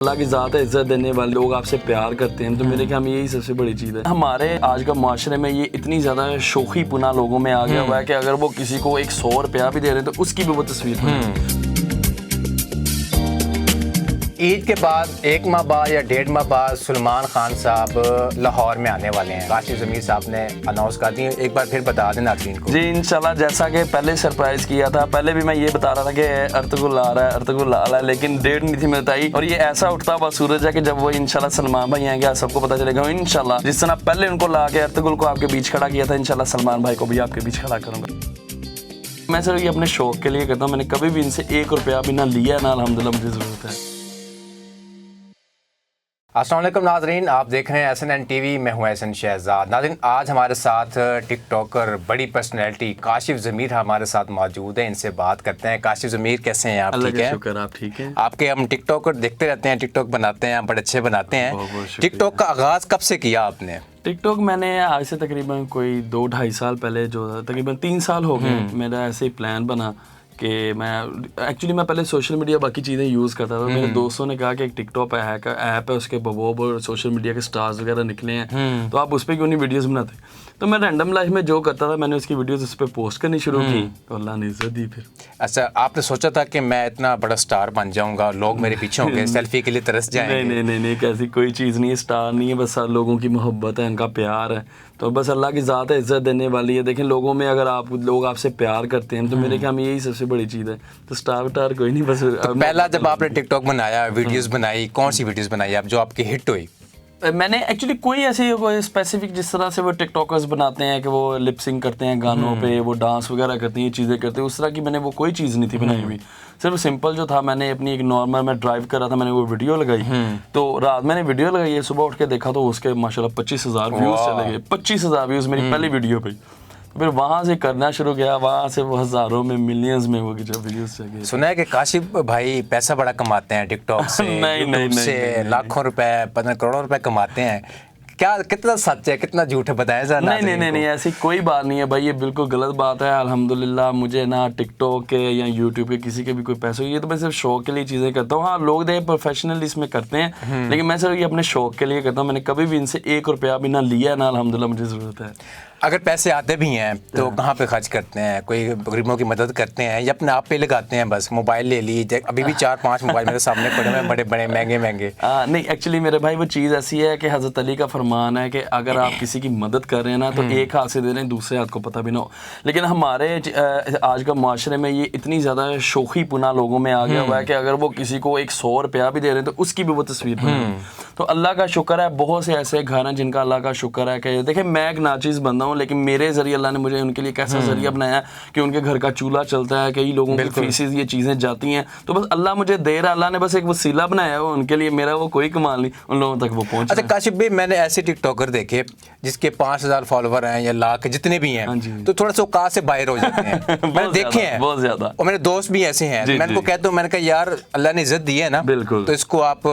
اللہ کی ذات ہے، عزت دینے والے لوگ آپ سے پیار کرتے ہیں، تو میرے خیال میں یہی سب سے بڑی چیز ہے. ہمارے آج کا معاشرے میں یہ اتنی زیادہ شوخی پنا لوگوں میں آ گیا ہوا ہے کہ اگر وہ کسی کو 100 روپیہ بھی دے رہے ہیں تو اس کی بھی وہ تصویر بنائیں. عید کے بعد 1 ماہ بعد یا 1.5 ماہ بعد سلمان خان صاحب لاہور میں آنے والے ہیں. کاشف ضمیر صاحب نے اناؤنس کر دی. ایک بار پھر بتا دیں ناظرین کو. جی انشاءاللہ، جیسا کہ پہلے سرپرائز کیا تھا، پہلے بھی میں یہ بتا رہا تھا کہ ارطغرل آ رہا ہے، ارطغرل آ رہا ہے، لیکن ڈیٹ نہیں تھی میں بتائی. اور یہ ایسا اٹھتا ہوا سورج ہے کہ جب وہ انشاءاللہ سلمان بھائی آئیں گے سب کو پتہ چلے گا. انشاءاللہ جس طرح پہلے ان کو لا کے ارطغرل کو آپ کے بیچ کھڑا کیا تھا، انشاءاللہ سلمان بھائی کو بھی آپ کے بیچ کھڑا کروں گا. میں صرف یہ اپنے شوق کے لیے کرتا ہوں. میں نے کبھی بھی ان سے 1 روپیہ بھی نہ لیا ہے، نہ الحمدللہ مجھے ضرورت ہے. السلام علیکم ناظرین، آپ دیکھ رہے ہیں SNN TV. میں ہوں احسن شہزاد. ناظرین، آج ہمارے ساتھ ٹک ٹاکر بڑی پرسنالٹی کاشف ضمیر ہمارے ساتھ موجود ہیں. ان سے بات کرتے ہیں. کاشف ضمیر کیسے ہیں آپ؟ اللہ ٹھیک کا ہے، شکر. آپ ٹھیک ہیں؟ آپ کے ہم ٹک ٹاکر دیکھتے رہتے ہیں، ٹک ٹاک بناتے ہیں، بڑے اچھے بناتے ہیں. ٹک ٹاک کا آغاز کب سے کیا آپ نے؟ ٹک ٹاک میں نے آج سے تقریباً کوئی 2-2.5 سال پہلے، جو تقریباً 3 سال ہو گئے، میرا ایسے ہی پلان بنا کہ میں ایکچولی میں پہلے سوشل میڈیا باقی چیزیں یوز کرتا تھا. میرے دوستوں نے کہا کہ ایک ٹک ٹاک ایپ ہے، اس کے بوب اور سوشل میڈیا کے سٹارز وغیرہ نکلے ہیں، تو آپ اس پہ کیوں نہیں ویڈیوز بناتے. تو میں رینڈم لائف میں جو کرتا تھا میں نے اس کی ویڈیوز اس پہ پوسٹ کرنی شروع کی، تو اللہ نے عزت دی. پھر اچھا، آپ نے سوچا تھا کہ میں اتنا بڑا سٹار بن جاؤں گا، لوگ میرے پیچھے ہوں گے، سیلفی کے لیے ترس جائیں گے؟ نہیں، ایسی کوئی چیز نہیں ہے. سٹار نہیں ہے، بس لوگوں کی محبت ہے، ان کا پیار ہے. تو بس اللہ کی ذات ہے، عزت دینے والی ہے. دیکھیں لوگوں میں اگر لوگ آپ سے پیار کرتے ہیں تو میرے خیال میں یہی سب سے بڑی چیز ہے. تو سٹار وٹار کوئی نہیں. بس پہلا جب آپ نے ٹک ٹاک بنایا، ویڈیوز بنائی، کون سی ویڈیوز بنائی آپ جو آپ کی ہٹ ہوئی؟ میں نے ایکچولی کوئی ایسی اسپیسیفک جس طرح سے وہ ٹک ٹاکرز بناتے ہیں کہ وہ لپ سنگ کرتے ہیں گانوں پہ، وہ ڈانس وغیرہ کرتے ہیں، یہ چیزیں کرتے ہیں، اس طرح کی میں نے وہ کوئی چیز نہیں تھی بنائی ہوئی. صرف سمپل جو تھا، میں نے اپنی ایک نارمل، میں ڈرائیو کر رہا تھا، میں نے وہ ویڈیو لگائی. تو رات میں نے ویڈیو لگائی ہے، صبح اٹھ کے دیکھا تو اس کے ماشاءاللہ 25,000 ویوز چلے گئے. 25,000 ویوز میری پہلی ویڈیو پہ. پھر وہاں سے کرنا شروع کیا، وہاں سے وہ ہزاروں میں، ملینز میں وہ جو ویڈیوز چل گئے. سنا ہے کہ کاشف بھائی پیسہ بڑا کماتے ہیں ٹک ٹاک سے، یوٹیوب سے لاکھوں روپے، 15 کروڑوں روپے کماتے ہیں. کیا کتنا سچ ہے، کتنا جھوٹ ہے، بتائیں ذرا. نہیں، ایسی کوئی بات نہیں ہے بھائی، یہ بالکل غلط بات ہے. الحمدللہ مجھے نہ ٹک ٹاک کے یا یوٹیوب کے کسی کے بھی کوئی پیسے، یہ تو میں صرف شوق کے لیے چیزیں کرتا ہوں. ہاں لوگ دیکھیں پروفیشنل اس میں کرتے ہیں، لیکن میں صرف یہ اپنے شوق کے لیے کرتا ہوں. میں نے کبھی بھی ان سے 1 روپیہ بھی نہ لیا ہے، نہ الحمدللہ مجھے ضرورت ہے. اگر پیسے آتے بھی ہیں تو کہاں پہ خرچ کرتے ہیں؟ کوئی غریبوں کی مدد کرتے ہیں یا اپنے آپ پہ لگاتے ہیں؟ بس موبائل لے لی، ابھی بھی 4-5 موبائل میرے سامنے پڑے ہوئے ہیں، بڑے بڑے مہنگے. نہیں ایکچولی میرے بھائی وہ چیز ایسی ہے کہ حضرت علی کا فرمان ہے کہ اگر آپ کسی کی مدد کر رہے ہیں نا تو ایک ہاتھ سے دے رہے ہیں، دوسرے ہاتھ کو پتہ بھی نہ ہو. لیکن ہمارے آج کا معاشرے میں یہ اتنی زیادہ شوخی پنا لوگوں میں آ گیا ہوا ہے کہ اگر وہ کسی کو 100 روپیہ بھی دے رہے ہیں تو اس کی بھی وہ تصویر بنائیں. تو اللہ کا شکر ہے، بہت سے ایسے گھر ہیں جن کا اللہ کا شکر ہے کہ دیکھیں میں ایک ناچیز بندہ ہوں، لیکن میرے ذریعے اللہ نے مجھے ان کے لیے کیسا ذریعہ بنایا کہ ان کے گھر کا چولہا چلتا ہے، کئی لوگوں کی فیسز یہ چیزیں جاتی ہیں. تو بس اللہ مجھے دے رہا، اللہ نے بس ایک وسیلہ بنایا ہے ان کے لیے، میرا وہ کوئی کمال نہیں، ان لوگوں تک وہ پہنچ. اچھا کاشف بھائی، میں نے ایسے ٹک ٹاکر دیکھے جس کے 5,000 فالوور ہیں یا لاکھ جتنے بھی ہیں، تو تھوڑا سا اوقات سے باہر ہو جاتے ہیں. میں نے دیکھے ہیں بہت زیادہ، اور میرے دوست بھی ایسے ہیں. میں ان کو کہتا ہوں، میں نے کہا یار اللہ نے عزت دی ہے نا، بالکل، تو اس کو آپ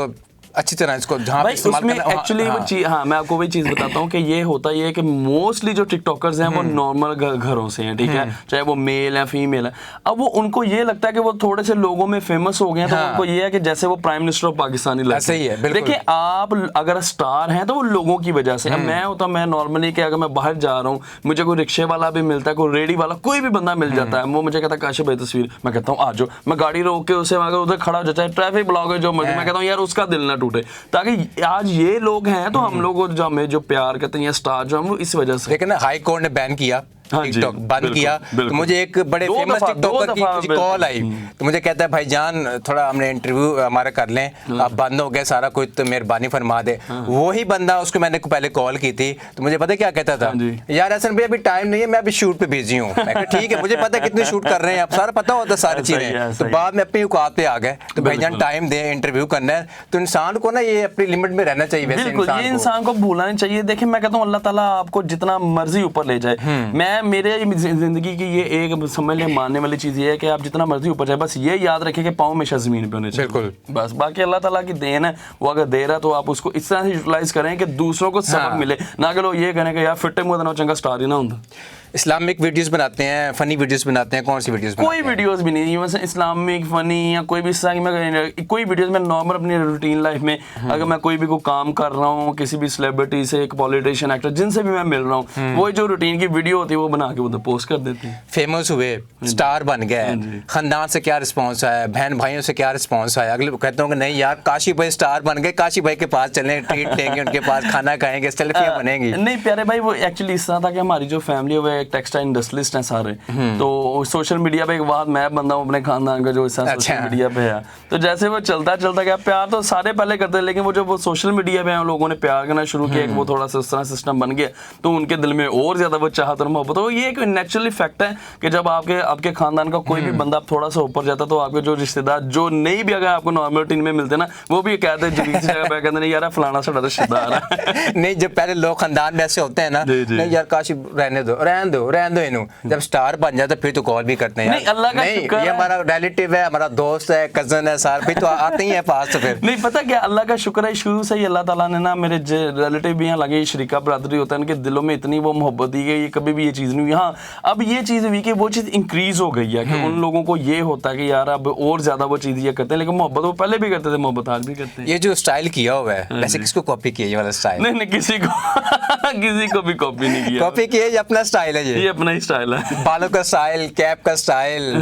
اچھی طرح اس کو جہاں استعمال کرنا. ایکچولی وہ چیز، ہاں میں آپ کو وہی چیز بتاتا ہوں کہ یہ ہوتا یہ ہے کہ موسٹلی جو ٹک ٹاکرز ہیں وہ نارمل گھروں سے ہیں، ٹھیک ہے، چاہے وہ میل ہے فیمیل ہے. اب وہ ان کو یہ لگتا ہے کہ وہ تھوڑے سے لوگوں میں فیمس ہو گئے ہیں، تو ان کو یہ ہے کہ جیسے وہ پرائم منسٹر آف پاکستانی لگتے ہیں. دیکھیں آپ اگر اسٹار ہیں تو وہ لوگوں کی وجہ سے. اب میں ہوتا میں نارملی کہ اگر میں باہر جا رہا ہوں، مجھے کوئی رکشے والا بھی ملتا ہے، کوئی ریڈی والا، کوئی بھی بندہ مل جاتا ہے، وہ مجھے کہتا ہے کاشف بھائی تصویر، میں کہتا ہوں آ جاؤ. میں گاڑی روک کے اسے اگر ادھر کھڑا ہو جاتا ہے، ٹریفک بلاک ہے جو مرضی، میں کہتا ہوں یار اس کا دل نہ ٹوٹے. تاکہ آج یہ لوگ ہیں تو ہم لوگ جو ہمیں جو پیار کرتے ہیں یا سٹار جو ہم وہ اس وجہ سے. لیکن ہائی کورٹ نے بین کیا، ٹک ٹاک بند کیا. تو مجھے ایک بڑے فیمس ٹک ٹاکر کی کال آئی، تو مجھے کہتا ہے بھائی جان تھوڑا ہم نے انٹرویو ہمارا کر لیں، آپ بند ہو گئے سارا کچھ، تو مہربانی فرما دے. وہی بندہ اس کو میں نے پہلے کال کی تھی، تو مجھے پتہ کیا کہتا تھا، یار احسن بھائی ابھی ٹائم نہیں ہے، میں ابھی شوٹ پہ بزی ہوں. میں کہا ٹھیک ہے، مجھے پتہ ہے کتنے شوٹ کر رہے ہیں آپ، سارا پتہ ہوتا ساری چیزیں. تو بعد میں اپنی اوقات پہ آ گئے، تو بھائی جان ٹائم دیں، انٹرویو کرنا ہے. تو انسان کو نا یہ اپنی لمٹ میں رہنا چاہیے. ویسے یہ انسان کو بھولنا نہیں چاہیے. دیکھیں میں کہتا ہوں اللہ تعالیٰ آپ کو جتنا مرضی اوپر لے جائے. میں میرے زندگی کی یہ ایک سمجھ لیں ماننے والی چیز یہ ہے کہ آپ جتنا مرضی اوپر جائے، بس یہ یاد رکھیں کہ پاؤں ہمیشہ زمین پہ ہونے چاہیے. بالکل، بس باقی اللہ تعالیٰ کی دین ہے، وہ اگر دے رہا ہے تو آپ اس کو اس طرح سے یوٹیلائز کریں کہ دوسروں کو سبق ملے، نہ کہ لوگ یہ کہنے کہ یار فٹے منہ نہ چنگا سٹار ہی نہ ہوتا. اسلامک ویڈیوز بناتے ہیں, فنی ویڈیوز بناتے ہیں, کون سی ویڈیوز بناتے ہیں؟ کوئی ویڈیوز بھی نہیں, مثلا اسلامک فنی یا کوئی بھی اس طرح کی میں کوئی ویڈیوز میں نارمل اپنی روٹین لائف میں اگر میں کوئی بھی کوئی کام کر رہا ہوں کسی بھی سیلیبریٹی سے, ایک پولیٹیشین ایکٹر جن سے بھی میں مل رہا ہوں, وہ جو روٹین کی ویڈیو ہوتی ہے وہ بنا کے ادھر پوسٹ کر دیتے ہیں. فیمس ہوئے, اسٹار بن گئے, خاندان سے کیا رسپانس آیا, بہن بھائیوں سے کیا رسپانس آیا؟ اگلے کہتے ہوں کہ نہیں یار کاشی بھائی اسٹار بن گئے, کاشی بھائی کے پاس چلیں, ٹریٹ لیں گے, ان کے پاس کھانا کھائیں گے, سیلفیاں بنیں گی. نہیں پیارے بھائی, وہ ایکچولی اس طرح تھا کہ ہماری جو فیملی ہے وہ ایک ٹیکسٹائل انڈسٹریلسٹ ہیں سارے, تو سوشل میڈیا پہ ایک بات میں بندہ ہوں اپنے خاندان کا جو اس طرح سوشل میڈیا پہ ہے, تو جیسے وہ چلتا گیا, پیار تو سارے پہلے کرتے ہیں, لیکن وہ جب وہ سوشل میڈیا پہ لوگوں نے پیار کرنا شروع کیا, وہ تھوڑا سا اس طرح سسٹم بن گیا, تو ان کے دل میں اور زیادہ وہ چاہت اور محبت. وہ یہ ایک نیچرلی فیکٹ ہے کہ جب آپ کے خاندان کا کوئی بھی بندہ تھوڑا سا اوپر جاتا تو آپ کے جو رشتے دار جو نہیں بھی اگر آپ کو نارمل روٹین میں ملتے نا, وہ بھی کہتے ہیں جگہ جگہ پہ کہتے ہیں یار فلانا سا رشتہ دار ہے. نہیں جب پہلے لوگ خاندان میں ایسے ہوتے ہیں نا, نہیں یار کاشی رہنے دو انہوں, جب اسٹار بن جاتا پھر تو کال بھی کرتے ہیں, نہیں اللہ کا شکر ہے, یہ ہمارا ریلیٹیو ہے, ہمارا دوست ہے, کزن ہے, سارے پھر تو آتے ہی ہیں پاس. تو پھر نہیں پتہ کیا, اللہ کا شکر ہے شروع سے ہی اللہ تعالیٰ نے نا میرے ریلیٹیو بھی ہیں لگے, شریکہ برادری ہوتا ہے, ان کے دلوں میں اتنی وہ محبت دی گئی, کبھی بھی یہ چیز نہیں ہوئی. ہاں اب یہ چیز ہوئی کہ وہ چیز انکریز ہو گئی ہے کہ ان لوگوں کو یہ ہوتا ہے کہ یار اب اور زیادہ وہ چیز یہ کرتے ہیں, لیکن محبت وہ پہلے بھی کرتے تھے, محبت آج بھی کرتے ہیں. یہ جو اسٹائل کیا ہوا ہے ویسے کس کو کاپی کیا یہ والا اسٹائل؟ نہیں کسی کو بھی کاپی نہیں کیا, کاپی کیا, یہ اپنا اسٹائل ہے, یہ اپنا ہی اسٹائل ہے. بالوں کا اسٹائل, کیپ کا اسٹائل,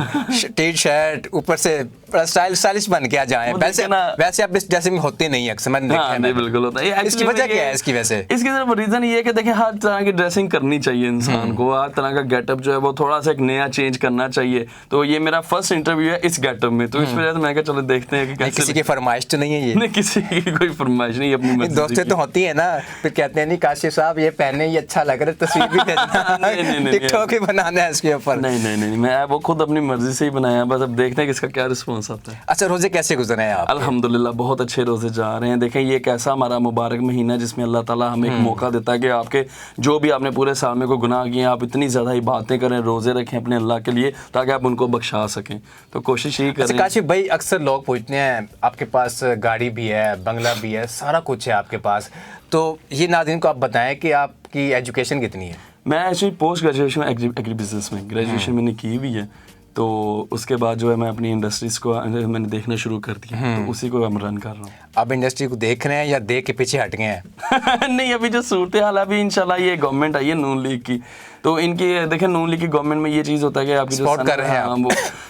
ٹی شرٹ اوپر سے اسٹائلش بن کے آ جائیں. ویسے آپ جیسے میں ہوتے نہیں اکثر میں نے دیکھا ہے. بالکل ہوتا ہے. اس کی وجہ کیا ہے؟ اس کی ویسے اس کی صرف ریزن یہ ہے کہ دیکھیں ہر طرح کی ڈریسنگ کرنی چاہیے انسان کو, ہر طرح کا گیٹ اپ جو ہے وہ تھوڑا سا ایک نیا چینج کرنا چاہیے. تو یہ میرا فرسٹ انٹرویو ہے اس گیٹ اپ میں, تو اس وجہ سے میں کہا چلو دیکھتے ہیں کہ کیسے. کسی کی فرمائش تو نہیں ہے یہ؟ نہیں کسی کی کوئی فرمائش نہیں, اپنی مرضی. دوستیں تو ہوتی ہیں نا, پھر کہتے ہیں نہیں کاشف صاحب یہ پہنے, یہ اچھا لگ رہا ہے, تصویر بھی بھیجنا, ٹک ٹاک بھی بنانا ہے اس کے اوپر. نہیں میں وہ خود اپنی مرضی سے ہی بنایا, بس اب دیکھتے ہیں کہ اس کا کیا رسپانس آتا ہے. اچھا روزے کیسے گزرے ہیں آپ؟ الحمدللہ بہت اچھے روزے جا رہے ہیں. دیکھیں یہ ایک ایسا ہمارا مبارک مہینہ ہے جس میں اللہ تعالیٰ ہمیں ایک موقع دیتا ہے کہ آپ کے جو بھی آپ نے پورے سال میں کوئی گناہ کیے ہیں, آپ اتنی زیادہ عبادتیں کریں, روزے رکھیں اپنے اللہ کے لیے تاکہ آپ ان کو بخشا سکیں. تو کوشش یہی کریں. کاشف بھائی اکثر لوگ پوچھتے ہیں آپ کے پاس گاڑی بھی ہے, بنگلہ بھی ہے, سارا کچھ ہے آپ کے پاس, تو یہ ناظرین کو آپ بتائیں کہ آپ کی ایجوکیشن کتنی ہے؟ میں actually post graduation agri business میں گریجویشن میں نے کی ہوئی ہے, تو اس کے بعد جو ہے میں اپنی انڈسٹریز کو میں نے دیکھنا شروع کر دیا, تو اسی کو ہم رن کر رہا ہوں. آپ انڈسٹری کو دیکھ رہے ہیں یا دیکھ کے پیچھے ہٹ گئے ہیں؟ نہیں ابھی جو صورتحال ہے ابھی انشاءاللہ یہ گورنمنٹ آئی ہے نون لیگ کی, تو ان کی دیکھیں نون لیگ کی گورنمنٹ میں یہ چیز ہوتا ہے کہ آپ کی سپورٹ کر رہے ہیں آپ.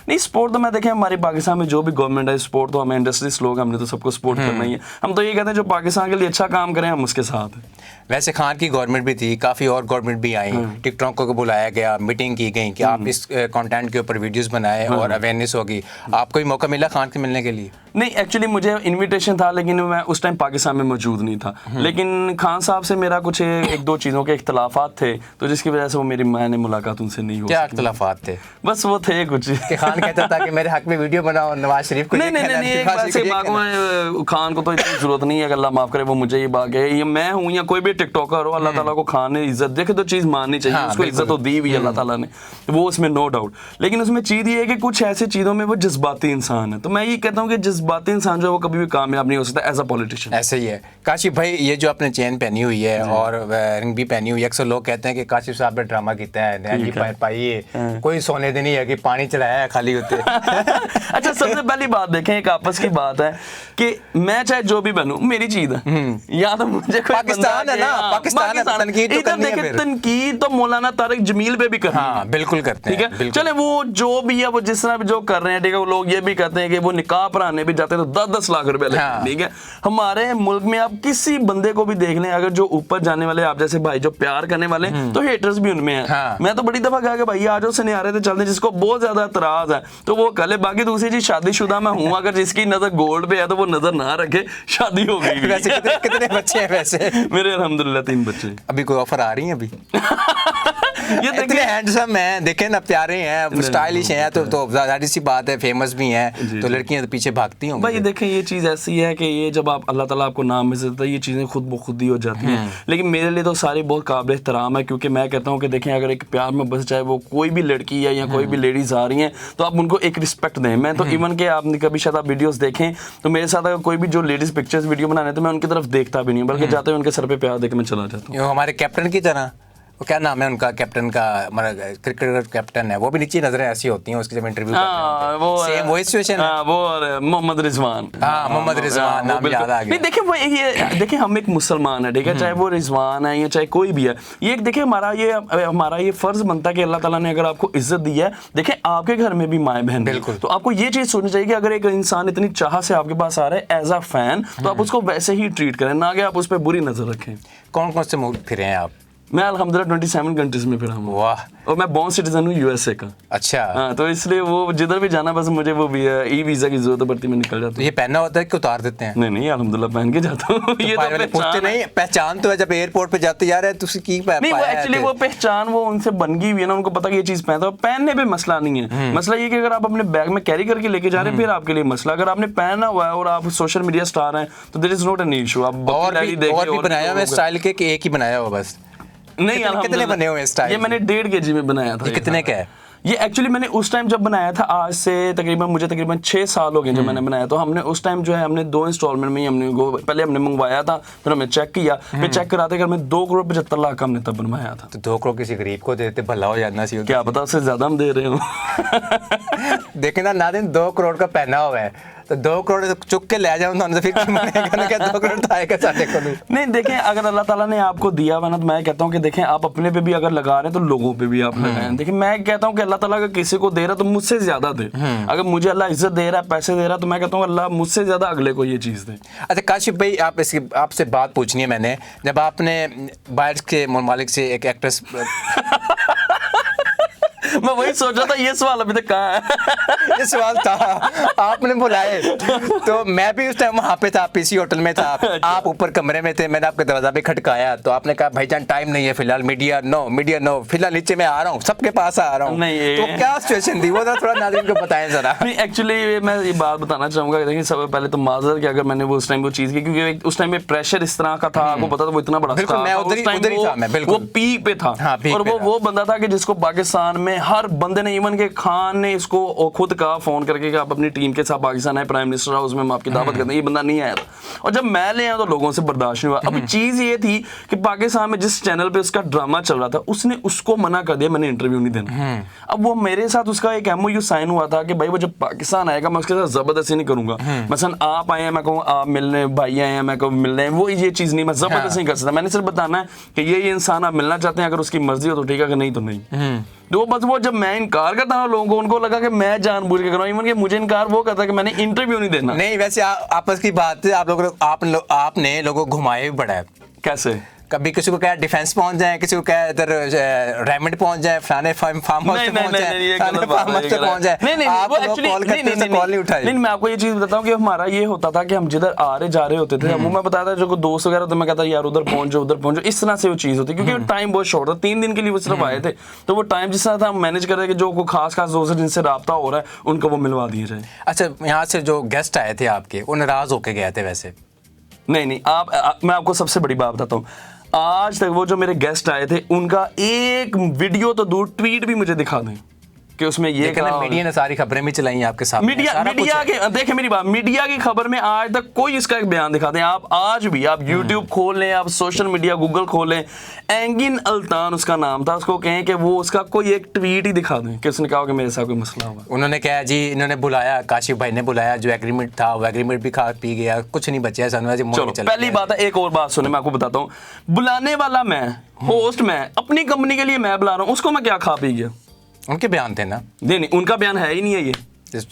نہیں سپورٹ تو میں دیکھیں ہمارے پاکستان میں جو بھی گورنمنٹ ہے سپورٹ تو ہمیں انڈسٹریز لوگ ہم نے تو سب کو سپورٹ کرنا ہی ہے. ہم تو یہ کہتے ہیں جو پاکستان کے لیے اچھا کام کریں ہم اس کے ساتھ ہیں. ویسے خان کی گورنمنٹ بھی تھی, کافی اور گورنمنٹ بھی آئیں, ٹک ٹاک کو بلایا گیا, میٹنگ کی گئی کہ آپ اس کانٹینٹ کے اوپر ویڈیوز بنائے اور اویئرنیس ہوگی. آپ کو بھی موقع ملا خان سے ملنے کے لیے؟ نہیں ایکچولی مجھے انویٹیشن تھا, لیکن میں اس ٹائم پاکستان میں موجود نہیں تھا, لیکن خان صاحب سے میرا کچھ ایک دو چیزوں کے اختلافات تھے, تو جس کی وجہ سے وہ میں نے ملاقات ان سے نہیں ہو. کیا اختلافات تھے؟ بس وہ تھے کچھ کہ خان کہتا تھا کہ میرے حق میں ویڈیو بناؤ, نواز شریف کو نہیں خان کو تو اتنی ضرورت نہیں ہے کہ اللہ معاف کرے وہ مجھے یہ بات ہے, یہ میں ہوں یا کوئی بھی ٹک ٹاکر ہو, اللہ تعالیٰ کو خان نے عزت دیکھے تو چیز ماننی چاہیے, اس کو عزت تو دی ہوئی اللہ تعالیٰ نے, وہ اس میں نو ڈاؤٹ. لیکن اس میں چیز یہ ہے کہ کچھ ایسی چیزوں میں وہ جذباتی انسان ہے, تو میں یہ کہتا ہوں کہ جذباتی انسان جو ہے وہ کبھی بھی کامیاب نہیں ہو سکتا ایز اے پولیٹیشین. ایسے ہی ہے. کاشف بھائی یہ جو آپ نے چین پہنی ہوئی ہے اور رنگ بھی پہنی ہوئی ہے, اکثر لوگ کہتے ہیں کہ کاشف صاحب نے ڈرامہ کیتا ہے, پائی ہے کوئی سونے دے نہیں ہے کہ پانی چڑھایا ہے خالی ہوتے. اچھا سب سے پہلی بات دیکھیں ایک آپس کی بات ہے کہ میں چاہے جو بھی بنوں میری چیز ہے, یا تو مجھے پاکستان ہے نا, پاکستان ہے, تنقید تو مولانا طارق جمیل پہ بھی کرتے ہیں, بالکل کرتے ہیں. ٹھیک ہے چلے وہ جو بھی ہے وہ جس طرح جو کر رہے ہیں, ٹھیک ہے وہ لوگ یہ بھی کہتے ہیں کہ وہ نکاح پڑھانے بھی جاتے ہیں تو 10-10 لاکھ روپے لگتے ہیں. ٹھیک ہے ہمارے ملک میں آپ کسی بندے کو بھی دیکھ لیں, اگر جو اوپر جانے والے آپ جیسے بھائی جو پیار کرنے والے تو ہیٹرز بھی ان میں ہیں. میں تو بڑی دفعہ کہا کہ بھائی آ جاؤ سنیارے تھے چلتے, جس کو بہت زیادہ اعتراض ہے تو وہ کہلے. باقی دوسری چیز شادی شدہ میں ہوں, اگر جس کی نظر گولڈ پہ ہے تو وہ نظر نہ رکھے, شادی ہو گئی. ویسے کتنے بچے ہیں ویسے؟ میرے الحمدللہ 3 بچے. ابھی کوئی آفر آ رہی ہیں ابھی؟ یہ اتنے ہینڈسم ہیں, دیکھیں نا پیارے ہیں, اسٹائلش ہیں, تو ظاہر سی بات ہے فیمس بھی ہیں, تو لڑکیاں پیچھے بھاگتی ہوں. بھائی دیکھیں یہ چیز ایسی ہے کہ یہ جب آپ اللہ تعالیٰ آپ کو نام میں سے دیتا ہے یہ چیزیں خود بخود ہی ہو جاتی ہیں. لیکن میرے لیے تو ساری بہت قابل احترام ہے, کیونکہ میں کہتا ہوں کہ دیکھیں اگر ایک پیار میں بس چاہے وہ کوئی بھی لڑکی ہے یا کوئی بھی لیڈیز آ رہی ہیں تو آپ ان کو ایک رسپیکٹ دیں. میں تو ایون کہ آپ نے کبھی شاید آپ ویڈیوز دیکھیں تو میرے ساتھ اگر کوئی بھی جو لیڈیز پکچرز ویڈیو بنانے تو میں ان کی طرف دیکھتا بھی نہیں, بلکہ جاتے ہیں ان کے سر پہ پیار دے کے میں چلا جاتا ہوں. ہمارے کیپٹن کی طرح وہ کیا نام ہے ان کا کیپٹن کا, ہمارا کرکٹ کیپٹن ہے, وہ بھی نیچے نظریں ایسی ہوتی ہیں اس کی جب انٹرویو کرتے ہیں, وہ سیم وہی سچویشن ہے. وہ محمد رضوان, ہاں محمد رضوان نام یاد آ گیا. نہیں دیکھیں وہ یہ دیکھیں ہم ایک مسلمان ہیں ٹھیک ہے, چاہے وہ رضوان ہے یا چاہے کوئی بھی ہے, یہ ایک دیکھیں ہمارا یہ فرض بنتا ہے کہ اللہ تعالیٰ نے اگر آپ کو عزت دی ہے, دیکھیں آپ کے گھر میں بھی مائیں بہن, بالکل, تو آپ کو یہ چیز سوچنی چاہیے کہ اگر ایک انسان اتنی چاہ سے آپ کے پاس آ رہا ہے ایز اے فین, تو آپ اس کو ویسے ہی ٹریٹ کریں, نہ کہ آپ اس پہ بری نظر رکھیں. کون کون سے ملک پھرے ہیں آپ؟ میں الحمدللہ 27 کنٹریز میں پھرا ہوں. واہ. اور میں بورن سٹیزن ہوں یو ایس اے کا. اچھا. ہاں تو اس لیے وہ جدھر بھی جانا بس مجھے وہ ای ویزا کی ضرورت پڑتی ہے, میں نکل جاتا ہوں. یہ پہننا ہوتا ہے کہ اتار دیتے ہیں؟ نہیں الحمدللہ پہن کے جاتا ہوں. یہ تو پوچھتے نہیں, پہچان تو ہے جب ایئرپورٹ پہ جاتے یار تسی کی نہیں, وہ ایکچولی وہ پہچان وہ ان سے بن گئی ہوئی ہے نا, ان کو پتا کہ یہ چیز پہنتا ہے, پہننے پہ مسئلہ نہیں ہے. مسئلہ یہ کہ اگر آپ اپنے بیگ میں کیری کر کے لے کے جا رہے ہیں پھر آپ کے لیے مسئلہ, اگر آپ نے پہنا ہوا ہے اور آپ سوشل میڈیا اسٹار ہیں تو دیر از ناٹ این ایشو. آپ اور بھی بنایا ہوا اسٹائل کے کہ ایک ہی بنایا ہوا بس؟ نہیں, کتنے بنے ہوئے اسٹائل؟ یہ میں نے 1.5 kg میں بنایا تھا. کتنے کا ہے یہ؟ ایکچولی میں نے اس ٹائم جب بنایا تھا, آج سے تقریباً 6 سال ہو گئے جب میں نے بنایا, تو ہم نے اس ٹائم جو ہے ہم نے 2 انسٹالمنٹ میں ہی پہلے ہم نے منگوایا تھا, پھر ہم نے چیک کیا, پھر چیک کراتے کہ ہمیں 2,75,00,000 کا ہم نے تب بنوایا تھا. تو 2 کروڑ کسی غریب کو دیتے بھلا ہو جانا سی, کیا پتا اس سے زیادہ ہم دے رہے ہوں. دیکھیں نا ناظرین, 2 کروڑ کا پہنا ہوا ہے تو 2 کروڑ چک کے لے جاؤں تو پھر 2 کروڑ تو آئے گا ساڑھے کو نہیں. دیکھیں اگر اللہ تعالیٰ نے آپ کو دیا ہوا نا, تو میں کہتا ہوں کہ دیکھیں آپ اپنے پہ بھی اگر لگا رہے ہیں تو لوگوں پہ بھی آپ لگائیں. دیکھیں میں کہتا ہوں کہ اللہ تعالیٰ اگر کسی کو دے رہا تو مجھ سے زیادہ دے. اگر مجھے اللہ عزت دے رہا ہے, پیسے دے رہا ہے, تو میں کہتا ہوں اللہ مجھ سے زیادہ اگلے کو یہ چیز دے. اچھا کاشف بھائی, آپ سے بات پوچھنی ہے میں نے, جب آپ نے باہر کے ممالک سے ایک ایکٹریس میں وہی سوچا تھا یہ سوال ابھی تک کہاں ہے. یہ سوال تھا, آپ نے بلائے تو میں بھی اس ٹائم وہاں پہ تھا, پی سی ہوٹل میں تھا, آپ اوپر کمرے میں تھے, میں نے آپ کے دروازہ پہ کھٹکایا تو آپ نے کہا بھائی جان ٹائم نہیں ہے فی الحال, میڈیا نو فی الحال نیچے میں آ رہا ہوں, سب کے پاس آ رہا ہوں. تو کیا سچویشن تھی وہ تھوڑا ناظرین کو بتائیں ذرا. نہیں ایکچولی میں یہ بات بتانا چاہوں گا کہ دیکھیں سب پہلے تو معذرت کہ اگر میں نے وہ اس ٹائم وہ چیز کی, کیونکہ اس ٹائم میں پریشر اس طرح کا تھا, آپ کو پتا تھا وہ اتنا بڑا بالکل, میں ادھر ہی تھا, میں بالکل وہ پیک پہ تھا, اور وہ بندہ تھا کہ جس کو پاکستان میں ہر بندے نے, ایون کہ خان نے اس کو خود کہا فون کر کے کہ آپ اپنی ٹیم کے ساتھ پاکستان آئے, پرائم منسٹر ہاؤس میں ہم آپ کی دعوت کرتے ہیں, یہ بندہ نہیں آیا تھا. اور جب میں لے آیا تو لوگوں سے برداشت نہیں ہوا. ابھی چیز یہ تھی کہ پاکستان میں جس چینل پہ اس کا ڈرامہ چل رہا تھا اس نے اس کو منع کر دیا, میں نے انٹرویو نہیں دینا. اب وہ میرے ساتھ اس کا ایک MOU سائن ہوا تھا کہ بھائی وہ جب پاکستان آئے گا میں اس کے ساتھ زبردستی نہیں کروں گا. مثلا آپ آئے ہیں میں کہوں آپ ملنے, بھائی آئے ہیں میں کہوں ملنے, وہ یہ چیز نہیں, میں زبردستی نہیں کر سکتا. میں نے صرف بتانا ہے کہ یہ انسان آپ ملنا چاہتے ہیں, اگر اس کی مرضی ہو تو ٹھیک ہے, اگر نہیں تو نہیں. تو بس وہ جب میں انکار کرتا ہوں لوگوں کو, ان کو لگا کہ میں جان بوجھ کے کر رہا ہوں, ایون کہ مجھے انکار وہ کرتا ہے کہ میں نے انٹرویو نہیں دینا. نہیں ویسے آپس کی بات ہے, آپ نے لوگوں کو گھمائے بھی بڑا ہے. کیسے؟ کبھی کسی کو کہا ڈیفینس پہنچ جائیں, کسی کو کہا ادھر ریمنڈ پہنچ جائیں, فلانے فارم ہاؤس پہ پہنچ جائیں, فلانے فارم ہاؤس پہ پہنچ جائیں. آپ لوگ کال کرتے ہیں کال نہیں اٹھائی. نہیں میں آپ کو یہ چیز بتاتا ہوں کہ ہمارا یہ ہوتا تھا کہ ہم جدھر آ رہے جا رہے ہوتے تھے, وہ میں بتایا تھا جو دوست وغیرہ تو میں کہتا یار ادھر پہنچو ادھر پہنچو, اس طرح سے وہ چیز ہوتی, کیونکہ ٹائم بہت شارٹ تھا, 3 دن کے لیے وہ صرف آئے تھے, تو وہ ٹائم جس طرح تھا ہم مینیج کر رہے کہ جو خاص دوست جن سے رابطہ ہو رہا ہے ان کو وہ ملوا دیے جائے. اچھا یہاں سے جو گیسٹ آئے تھے آپ کے وہ ناراض ہو کے گئے تھے ویسے؟ نہیں میں آپ کو سب سے بڑی بات بتاتا ہوں, آج تک وہ جو میرے گیسٹ آئے تھے ان کا ایک ویڈیو تو دور, ٹویٹ بھی مجھے دکھا دیں کہ اس میں یہ میڈیا نے ساری خبریں بھی چلائی آپ کے سامنے. میڈیا کے دیکھیں میری بات, میڈیا کی خبر میں آج تک کوئی اس کا ایک بیان دکھا دیں آپ, آج بھی آپ یوٹیوب کھول لیں, آپ سوشل میڈیا گوگل کھولیں, اینگن الطان اس کا نام تھا, اس کو کہیں کہ وہ اس کا کوئی ایک ٹویٹ ہی دکھا دیں کہ اس نے کہا کہ میرے ساتھ کوئی مسئلہ ہوا. انہوں نے کہا جی انہوں نے بلایا, کاشف بھائی نے بلایا, جو ایگریمنٹ تھا وہ ایگریمنٹ بھی کھا پی گیا, کچھ نہیں بچیا. چلو پہلی بات ہے, ایک اور بات سنیں میں آپ کو بتاتا ہوں, بلانے والا میں, ہوسٹ میں, اپنی کمپنی کے لیے میں بلا رہا ہوں, اس کو میں کیا کھا پی گیا؟ ان کے بیان تھے نا. نہیں ان کا بیان ہے ہی نہیں ہے, یہ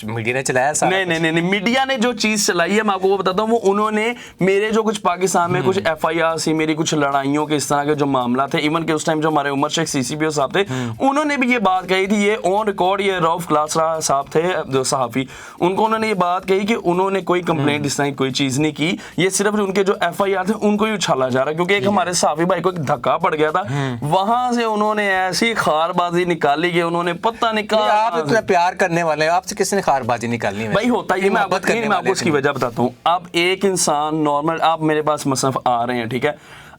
میڈیا نے چلایا. نہیں میڈیا نے جو چیز چلائی ہے میں آپ کو وہ بتاتا ہوں, وہ انہوں نے میرے جو کچھ پاکستان میں کچھ FIR سی, میری کچھ لڑائیوں کے اس طرح کے جو معاملات تھے, ایون کہ اس ٹائم جو ہمارے عمر شیخ CCPO صاحب تھے انہوں نے بھی یہ بات کہی تھی, یہ آن ریکارڈ, یہ روف کلاسرا صاحب تھے جو صحافی, ان کو انہوں نے یہ بات کہی کہ انہوں نے کوئی کمپلینٹ اس طرح کی کوئی چیز نہیں کی, یہ صرف ان کے جو FIR تھے ان کو ہی اچھالا جا رہا ہے, کیونکہ ایک ہمارے صحافی بھائی کو ایک دھکا پڑ گیا تھا, وہاں سے انہوں نے ایسی خار بازی نکالی کہ انہوں نے پتہ نکالا. آپ اتنا پیار کرنے والے, آپ سے کس نے خار بازی نکالی؟ بھائی ہوتا یہ میں آپ کو اس کی وجہ بتاتا ہوں. اب ایک انسان نارمل, آپ میرے پاس مثلا آ رہے ہیں ٹھیک ہے,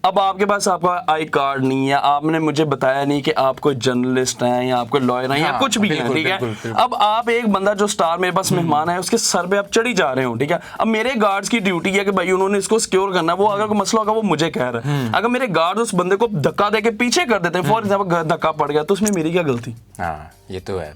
اب آپ کے پاس آپ کا آئی کارڈ نہیں ہے, آپ نے مجھے بتایا نہیں کہ آپ کوئی جرنلسٹ ہیں یا آپ کوئی لائر ہیں یا کچھ بھی ہیں, ٹھیک ہے. اب آپ ایک بندہ جو اسٹار میرے پاس مہمان ہے اس کے سر پہ آپ چڑھی جا رہے ہو, ٹھیک ہے. اب میرے گارڈز کی ڈیوٹی ہے کہ بھائی انہوں نے اس کو سیکیور کرنا ہے, وہ اگر کوئی مسئلہ ہوگا وہ مجھے کہہ رہا ہے. اگر میرے گارڈ اس بندے کو دھکا دے کے پیچھے کر دیتے ہیں, فور ایگزامپل دھکا پڑ گیا, تو اس میں میری کیا غلطی؟ ہاں یہ تو ہے.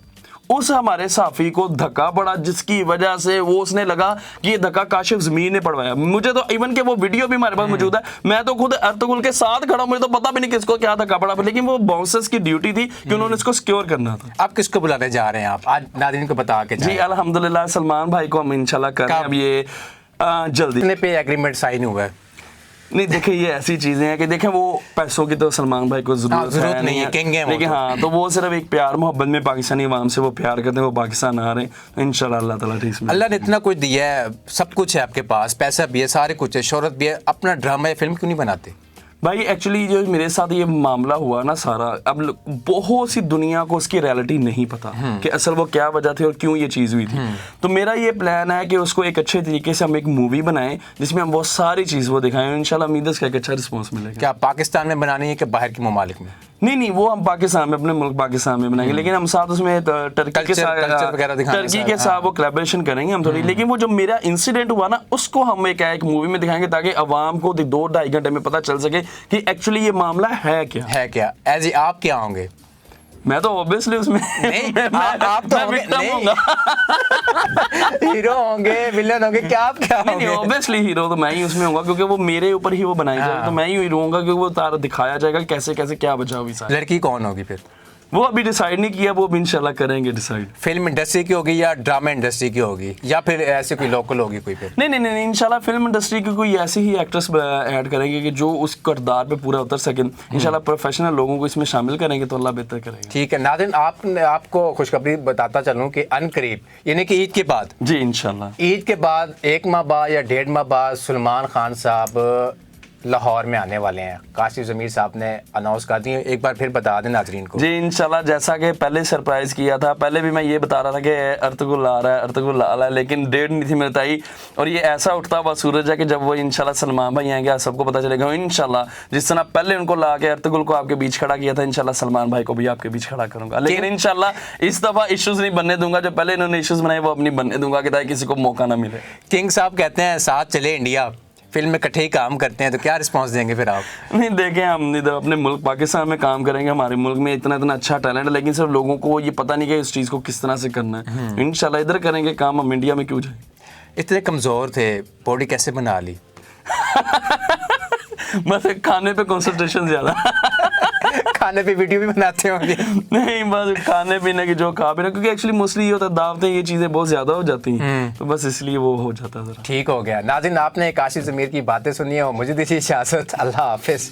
اس ہمارے صحافی کو دھکا پڑا جس کی وجہ سے وہ اس نے لگا کہ یہ دھکا کاشف زمین نے پڑوایا. مجھے تو ایون کہ وہ ویڈیو بھی ہمارے پاس موجود ہے, میں تو خود ارطغرل کے ساتھ کھڑا ہوں, مجھے تو پتا بھی نہیں کس کو کیا دھکا پڑا, لیکن وہ باؤنسرز کی ڈیوٹی تھی کہ انہوں نے اس کو سیکیور کرنا تھا. آپ کس کو بلانے جا رہے ہیں آپ آج ناظرین کو بتا کے جائیں؟ جی الحمدللہ سلمان بھائی کو ہم انشاءاللہ کر رہے ہیں اب یہ جلدی. پہ ایگریمنٹ سائن ہوا ہے؟ نہیں دیکھیں یہ ایسی چیزیں ہیں کہ دیکھیں وہ پیسوں کی تو سلمان بھائی کو ضرورت نہیں ہے, لیکن ہاں تو وہ صرف ایک پیار محبت میں پاکستانی عوام سے وہ پیار کرتے ہیں, وہ پاکستان آ رہے ہیں, انشاءاللہ اللہ تعالیٰ ٹھیک. اللہ نے اتنا کچھ دیا ہے, سب کچھ ہے آپ کے پاس, پیسہ بھی ہے, سارے کچھ ہے, شہرت بھی ہے, اپنا ڈرامہ یا فلم کیوں نہیں بناتے؟ بھائی ایکچولی جو میرے ساتھ یہ معاملہ ہوا نا سارا, اب بہت سی دنیا کو اس کی ریالٹی نہیں پتا کہ اصل وہ کیا وجہ تھی اور کیوں یہ چیز ہوئی تھی. تو میرا یہ پلان ہے کہ اس کو ایک اچھے طریقے سے ہم ایک مووی بنائیں جس میں ہم بہت ساری چیز وہ دکھائیں, انشاءاللہ امید ہے اس کا ایک اچھا رسپانس ملے گا. کیا پاکستان میں بنانی ہے کہ باہر کے ممالک میں؟ نہیں وہ ہم پاکستان میں, اپنے ملک پاکستان میں بنائیں گے, لیکن ہم ساتھ اس میں ٹرکی کے ساتھ وہ کولیبریشن کریں گے ہم تھوڑی. لیکن وہ جو میرا انسیڈنٹ ہوا نا اس کو ہم ایک مووی میں دکھائیں گے تاکہ عوام کو 2-2.5 گھنٹے میں پتہ چل سکے کہ ایکچولی یہ معاملہ ہے کیا. ایز آپ کیا ہوں گے؟ میں تو اوبیسلی اس میں آپ تو ہیرو ہوں گے, ویلن ہوں گے, کیا آپ کیا ہوں گے؟ اوبیسلی ہیرو تو میں ہی اس میں ہوں گا کیونکہ وہ میرے اوپر ہی وہ بنائی جائے, تو میں ہی ہیرو ہوں گا کیونکہ وہ تارا دکھایا جائے گا کیسے کیسے کیا بچا ہوئی. لڑکی کون ہوگی پھر؟ وہ ابھی ڈیسائیڈ نہیں کیا, وہ بھی انشاءاللہ کریں گے ڈیسائیڈ. فلم انڈسٹری کی ہوگی یا ڈرامہ انڈسٹری کی ہوگی یا پھر ایسے کوئی لوکل ہوگی کوئی؟ پھر نہیں انشاءاللہ فلم انڈسٹری کی کوئی ایسی ہی ایکٹریس ایڈ کریں گے کہ جو اس کردار پہ پورا اتر سکیں. انشاءاللہ پروفیشنل لوگوں کو اس میں شامل کریں گے تو اللہ بہتر کرے گا. ٹھیک ہے ناظرین, آپ کو خوشخبری بتاتا چلوں کہ ان قریب یعنی کہ عید کے بعد, جی انشاءاللہ عید کے بعد 1 ماہ بعد یا 1.5 ماہ بعد سلمان خان صاحب لاہور میں آنے والے ہیں. کاشف ضمیر صاحب نے اناؤنس کر دی, ایک بار پھر بتا دیں ناظرین کو. جی انشاءاللہ جیسا کہ پہلے سرپرائز کیا تھا, پہلے بھی میں یہ بتا رہا تھا کہ ارطغرل آ رہا ہے, لیکن ڈیٹ نہیں تھی میرے بتائی, اور یہ ایسا اٹھتا ہوا سورج ہے کہ جب وہ انشاءاللہ سلمان بھائی آئیں گے سب کو پتہ چلے گا. انشاءاللہ جس طرح پہلے ان کو لا کے ارطغرل کو آپ کے بیچ کھڑا کیا تھا, انشاءاللہ سلمان بھائی کو بھی آپ کے بیچ کھڑا کروں گا. لیکن انشاءاللہ اس دفعہ ایشوز نہیں بننے دوں گا, جو پہلے انہوں نے ایشوز بنائے وہ اب نہیں بننے دوں گا کہ تاکہ کسی کو موقع نہ ملے. کنگ صاحب کہتے ہیں ساتھ چلے انڈیا, فلم میں کٹھے ہی کام کرتے ہیں, تو کیا رسپانس دیں گے پھر آپ؟ نہیں دیکھیں ہم ادھر اپنے ملک پاکستان میں کام کریں گے, ہمارے ملک میں اتنا اچھا ٹیلنٹ ہے, لیکن صرف لوگوں کو یہ پتہ نہیں کہ اس چیز کو کس طرح سے کرنا ہے. انشاءاللہ ادھر کریں گے کام, ہم انڈیا میں کیوں جائیں. اتنے کمزور تھے, باڈی کیسے بنا لی؟ بس کھانے پہ کنسنٹریشن زیادہ. کھانے پہ ویڈیو بھی بناتے ہوں گے؟ نہیں بس کھانے پینے کی جو کھا پینا, کیونکہ ایکچولی موسٹلی یہ ہوتا ہے دعوتیں یہ چیزیں بہت زیادہ ہو جاتی ہیں, تو بس اس لیے وہ ہو جاتا ہے ذرا. ٹھیک ہو گیا ناظرین, آپ نے کاشف ضمیر کی باتیں سنی ہیں, اور مجھے دیجیے اجازت, اللہ حافظ.